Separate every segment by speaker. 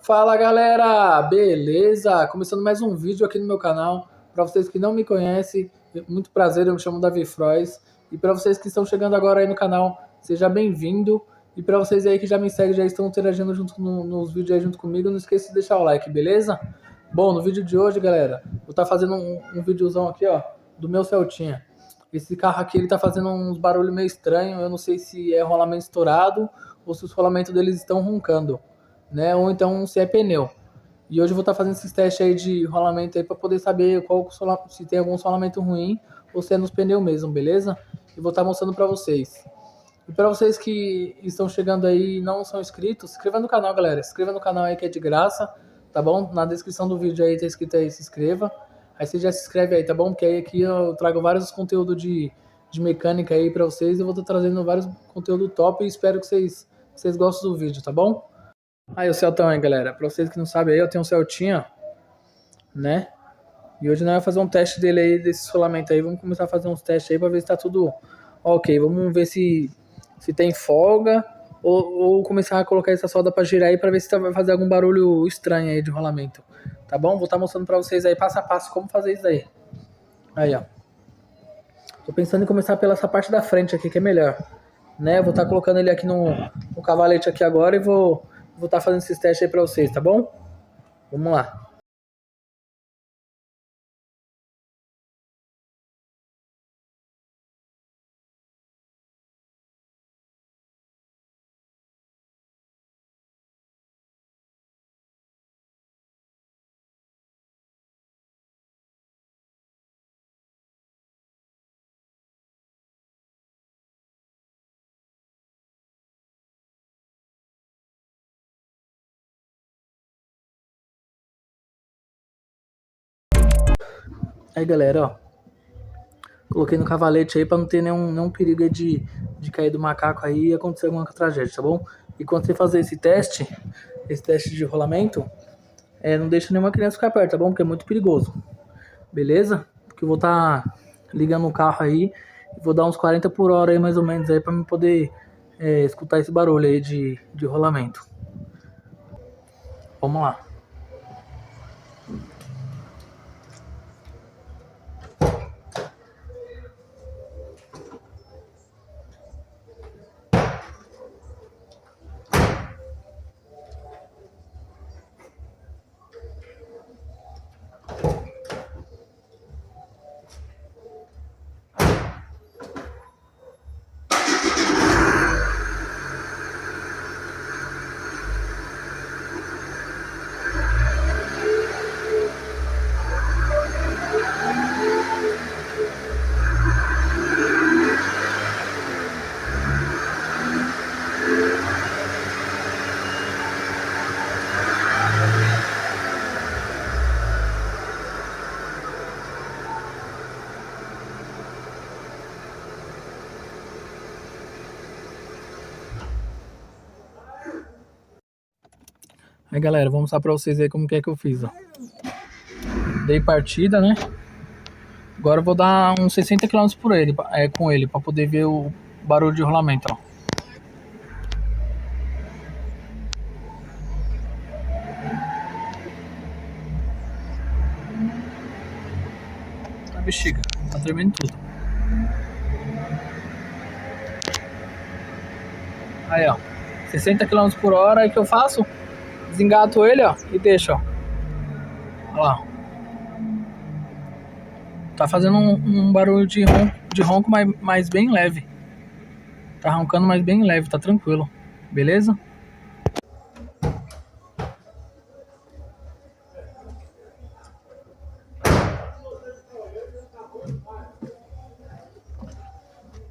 Speaker 1: Fala galera, beleza? Começando mais um vídeo aqui no meu canal. Para vocês que não me conhecem, muito prazer, eu me chamo Davi Frois. E para vocês que estão chegando agora aí no canal, seja bem-vindo. E para vocês aí que já me seguem, já estão interagindo junto nos vídeos aí junto comigo, não esqueça de deixar o like, beleza? Bom, no vídeo de hoje, galera, vou estar fazendo um videozão aqui, ó, do meu Celtinha. Esse carro aqui, ele tá fazendo uns barulhos meio estranhos, eu não sei se é rolamento estourado ou se os rolamentos deles estão roncando, né? Ou então se é pneu. E hoje eu vou estar fazendo esses testes aí de rolamento aí para poder saber se tem algum rolamento ruim ou se é nos pneus mesmo, beleza? E vou estar mostrando para vocês. E para vocês que estão chegando aí e não são inscritos, se inscreva no canal, galera. Se inscreva no canal aí que é de graça, tá bom? Na descrição do vídeo aí tá escrito aí, se inscreva. Aí você já se inscreve aí, tá bom? Porque aí aqui eu trago vários conteúdos de mecânica aí para vocês. Eu vou estar trazendo vários conteúdos top e espero que vocês gostem do vídeo, tá bom? Aí o Celtão aí, galera. Pra vocês que não sabem aí, eu tenho um Celtinha, né? E hoje nós vamos fazer um teste dele aí, desse solamento aí. Vamos começar a fazer uns testes aí pra ver se tá tudo ok. Vamos ver se tem folga ou começar a colocar essa solda pra girar aí pra ver se vai fazer algum barulho estranho aí de rolamento. Tá bom? Vou estar mostrando pra vocês aí passo a passo como fazer isso aí. Aí, ó. Tô pensando em começar pela essa parte da frente aqui, que é melhor. Né? Vou estar colocando ele aqui no cavalete aqui agora e vou estar fazendo esses testes aí pra vocês, tá bom? Vamos lá. Aí, galera, ó. Coloquei no cavalete aí pra não ter nenhum perigo aí de cair do macaco aí e acontecer alguma tragédia, tá bom? E quando você fazer esse teste de rolamento, não deixa nenhuma criança ficar perto, tá bom? Porque é muito perigoso, beleza? Porque eu vou estar ligando o carro aí e vou dar uns 40 por hora aí mais ou menos aí pra me poder escutar esse barulho aí de rolamento. Vamos lá. Aí, galera, vou mostrar pra vocês aí como que é que eu fiz, ó. Dei partida, né? Agora eu vou dar uns 60 km por ele, com ele, para poder ver o barulho de rolamento, ó. A bexiga, tá tremendo tudo. Aí, ó, 60 km por hora, aí que eu faço? Desengato ele, ó, e deixo, ó. Olha lá. Tá fazendo um barulho de ronco mas bem leve. Tá roncando, mas bem leve, tá tranquilo. Beleza?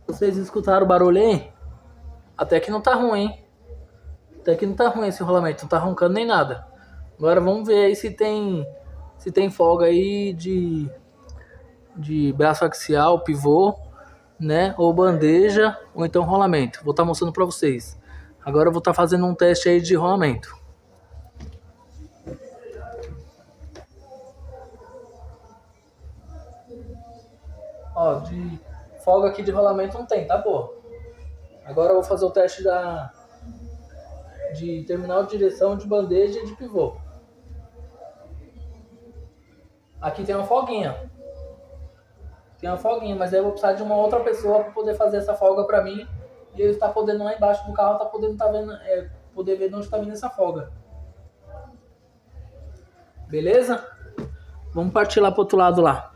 Speaker 1: Vocês escutaram o barulho aí? Até que não tá ruim, hein? Até que não tá ruim esse rolamento, não tá roncando nem nada. Agora vamos ver aí se tem folga aí de braço axial, pivô, né? Ou bandeja, ou então rolamento. Vou estar mostrando para vocês. Agora eu vou estar fazendo um teste aí de rolamento. Ó, de folga aqui de rolamento não tem, tá, pô? Agora eu vou fazer o teste de terminal de direção, de bandeja e de pivô. Aqui tem uma folguinha. Tem uma folguinha, mas aí eu vou precisar de uma outra pessoa para poder fazer essa folga para mim. E ele está podendo lá embaixo do carro, tá podendo tá vendo, poder ver de onde está vindo essa folga. Beleza? Vamos partir lá pro outro lado lá.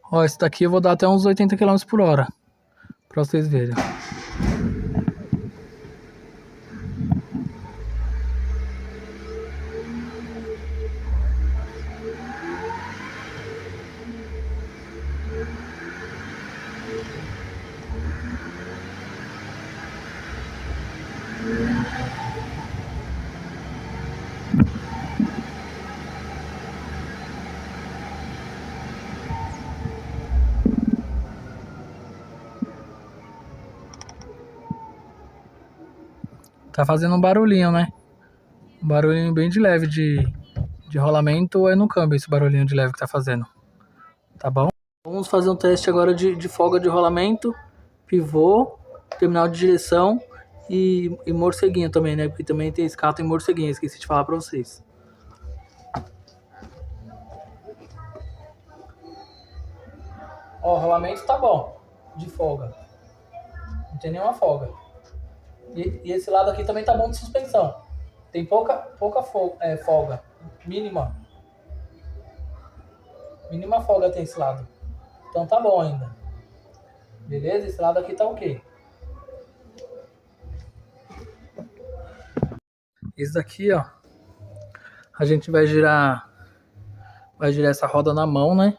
Speaker 1: Ó, esse daqui eu vou dar até uns 80 km por hora. Pra vocês verem. Tá fazendo um barulhinho, né? Um barulhinho bem de leve de rolamento ou é no câmbio esse barulhinho de leve que tá fazendo. Tá bom? Vamos fazer um teste agora de folga de rolamento, pivô, terminal de direção e morceguinho também, né? Porque também tem escato em morceguinho, esqueci de falar pra vocês. Ó, o rolamento tá bom, de folga. Não tem nenhuma folga. E esse lado aqui também tá bom de suspensão. Tem pouca folga. Mínima. Mínima folga tem esse lado. Então tá bom ainda. Beleza? Esse lado aqui tá ok. Esse daqui, ó. A gente vai girar essa roda na mão, né?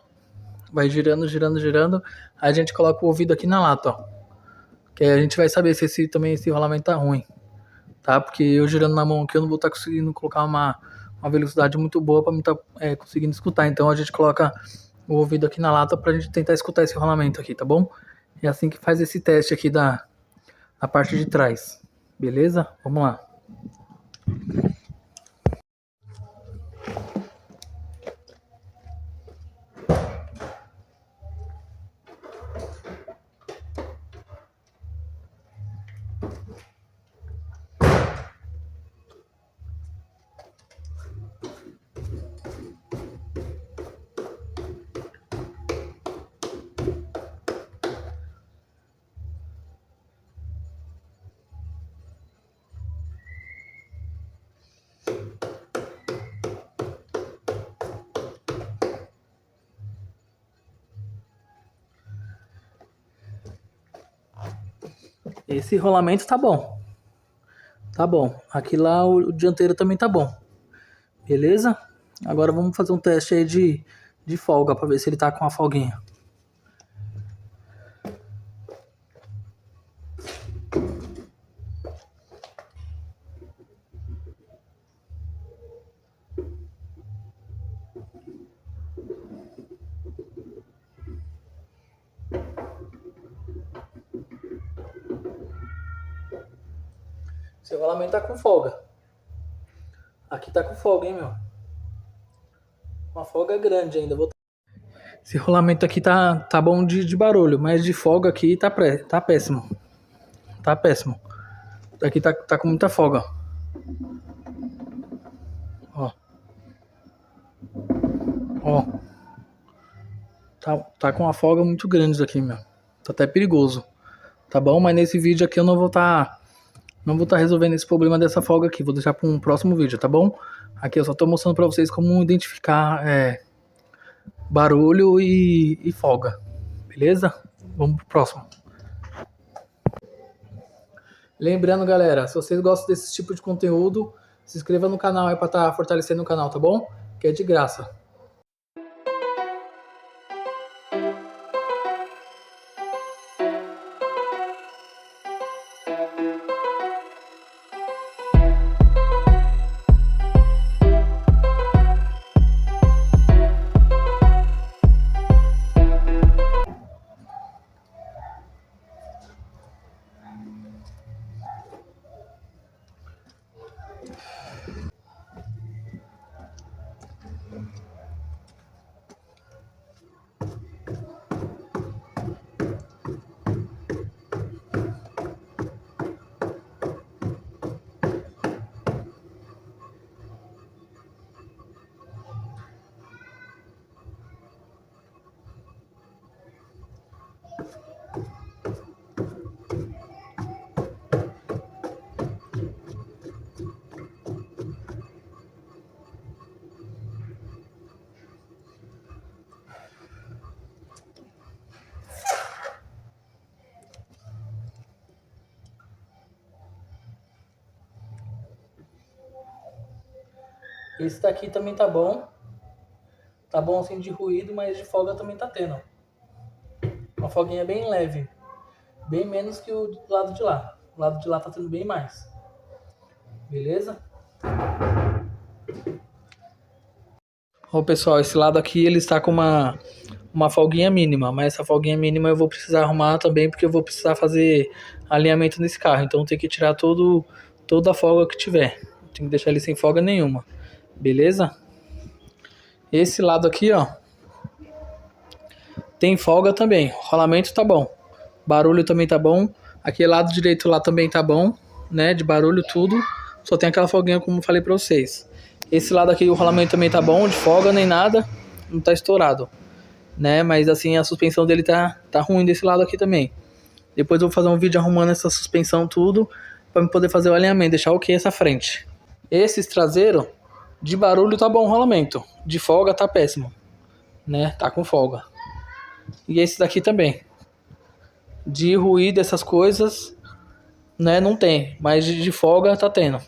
Speaker 1: Vai girando, girando, girando. Aí a gente coloca o ouvido aqui na lata, ó. Que aí a gente vai saber se esse rolamento tá ruim. Tá? Porque eu girando na mão aqui eu não vou estar conseguindo colocar uma velocidade muito boa para mim estar conseguindo escutar. Então a gente coloca o ouvido aqui na lata pra gente tentar escutar esse rolamento aqui, tá bom? É assim que faz esse teste aqui da parte de trás. Beleza? Vamos lá. Esse rolamento tá bom. Tá bom. Aqui lá o dianteiro também tá bom. Beleza? Agora vamos fazer um teste aí de folga para ver se ele tá com a folguinha. Seu rolamento tá com folga. Aqui tá com folga, hein, meu? Uma folga grande ainda. Esse rolamento aqui tá bom de barulho, mas de folga aqui tá péssimo. Tá péssimo. Aqui tá com muita folga. Ó. Ó. Tá com uma folga muito grande isso aqui, meu. Tá até perigoso. Tá bom? Mas nesse vídeo aqui eu não vou tá resolvendo esse problema dessa folga aqui. Vou deixar para um próximo vídeo, tá bom? Aqui eu só tô mostrando para vocês como identificar barulho e folga. Beleza? Vamos pro próximo. Lembrando, galera, se vocês gostam desse tipo de conteúdo, se inscreva no canal aí para estar fortalecendo o canal, tá bom? Que é de graça. Esse daqui também tá bom. Tá bom assim de ruído, mas de folga também tá tendo. Uma folguinha bem leve. Bem menos que o do lado de lá. O lado de lá tá tendo bem mais. Beleza? Ó, pessoal, esse lado aqui ele está com uma folguinha mínima. Mas essa folguinha mínima eu vou precisar arrumar também, porque eu vou precisar fazer alinhamento nesse carro. Então tem que tirar toda a folga que tiver. Tem que deixar ele sem folga nenhuma. Beleza? Esse lado aqui, ó, tem folga também. O rolamento tá bom. Barulho também tá bom. Aquele lado direito lá também tá bom, né? De barulho tudo. Só tem aquela folguinha como eu falei pra vocês. Esse lado aqui o rolamento também tá bom, de folga nem nada. Não tá estourado, né? Mas assim, a suspensão dele tá ruim desse lado aqui também. Depois eu vou fazer um vídeo arrumando essa suspensão tudo, pra eu poder fazer o alinhamento, deixar ok essa frente. Esses traseiros, de barulho tá bom o rolamento. De folga tá péssimo, né? Tá com folga. E esse daqui também. De ruído, essas coisas, né? Não tem. Mas de folga tá tendo.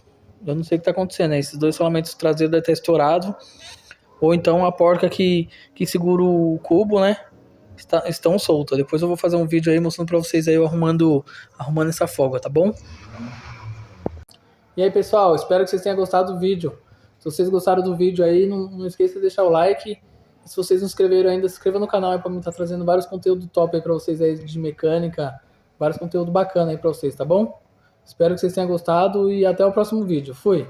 Speaker 1: Eu não sei o que tá acontecendo, né? Esses dois rolamentos traseiros devem estar estourados. Ou então a porca que segura o cubo, né? Estão soltas. Depois eu vou fazer um vídeo aí mostrando pra vocês aí eu arrumando essa folga, tá bom? E aí, pessoal, espero que vocês tenham gostado do vídeo. Se vocês gostaram do vídeo aí, não esqueça de deixar o like. E se vocês não se inscreveram ainda, se inscreva no canal aí pra mim estar trazendo vários conteúdos top aí pra vocês aí de mecânica, vários conteúdos bacanas aí pra vocês, tá bom? Espero que vocês tenham gostado e até o próximo vídeo. Fui!